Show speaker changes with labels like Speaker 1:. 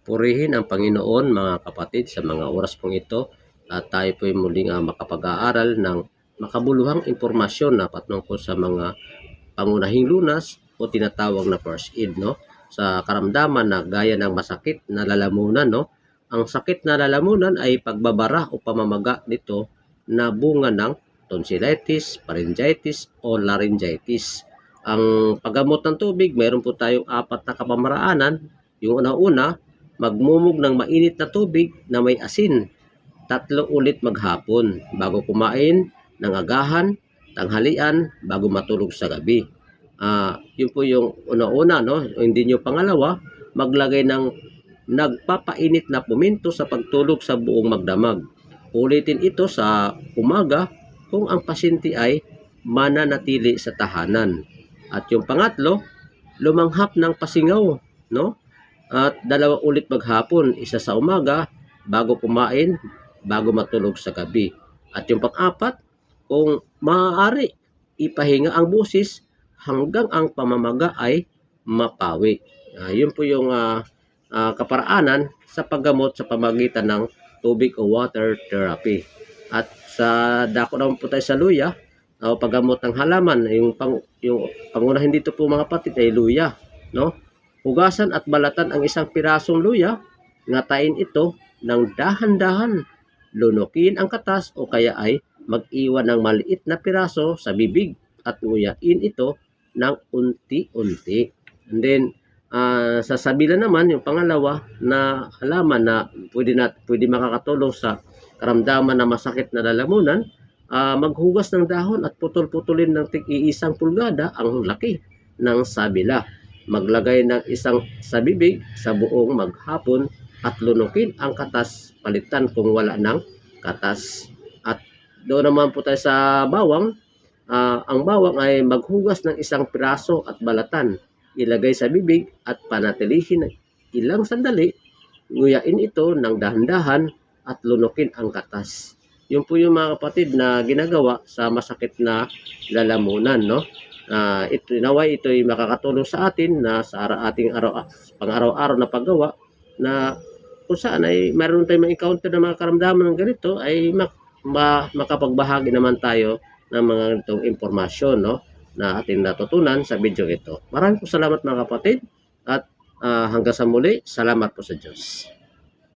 Speaker 1: Purihin ang Panginoon mga kapatid sa mga oras pong ito at tayo po muling makapag-aaral ng makabuluhang impormasyon na patungkol sa mga pangunahing lunas o tinatawag na first aid, no? Sa karamdaman na gaya ng masakit na lalamunan, no? Ang sakit na lalamunan ay pagbabara o pamamaga nito na bunga ng tonsillitis, pharyngitis o laryngitis. Ang paggamot ng tubig, mayroon po tayong 4 na kapamaraanan. Yung una-una, magmumog ng mainit na tubig na may asin 3 ulit maghapon bago kumain ng agahan, tanghalian, bago matulog sa gabi. Yun po yung una-una, no? Hindi nyo pangalawa, maglagay ng nagpapainit na puminto sa pagtulog sa buong magdamag. Ulitin ito sa umaga kung ang pasyente ay mananatili sa tahanan. At yung pangatlo, lumanghap ng pasingaw, no? At 2 ulit maghapon, isa sa umaga, bago kumain, bago matulog sa gabi. At yung pang-4, kung maaari, ipahinga ang busis hanggang ang pamamaga ay mapawi. Yun po yung kaparaanan sa paggamot sa pamagitan ng tubig o water therapy. At sa dako naman po tayo sa luya, o paggamot ng halaman, yung pangunahin dito po mga kapatid ay luya, no? Hugasan at balatan ang isang pirasong luya, ngatain ito ng dahan-dahan, lunukin ang katas o kaya ay mag-iwan ng maliit na piraso sa bibig at nguyain ito ng unti-unti. And then, sa sabila naman, yung pangalawa na halaman na pwede makakatulong sa karamdaman na masakit na lalamunan, maghugas ng dahon at putol-putulin ng tig-iisang pulgada ang laki ng sabila. Maglagay ng isang sa bibig sa buong maghapon at lunukin ang katas, palitan kung wala ng katas. At doon naman po tayo sa bawang. Ang bawang ay maghugas ng isang piraso at balatan, ilagay sa bibig at panatilihin ilang sandali, nguyain ito ng dahan-dahan at lunukin ang katas. Yun po yung mga kapatid na ginagawa sa masakit na lalamunan, no? Naway ito ay makakatulong sa atin na sa ating pang-araw-araw na paggawa, na kung saan ay mayroon tayong ma-encounter na mga karamdaman ng ganito, ay makapagbahagi naman tayo ng mga ganitong impormasyon, no, na ating natutunan sa video ito. Maraming salamat mga kapatid at hanggang sa muli, salamat po sa Diyos.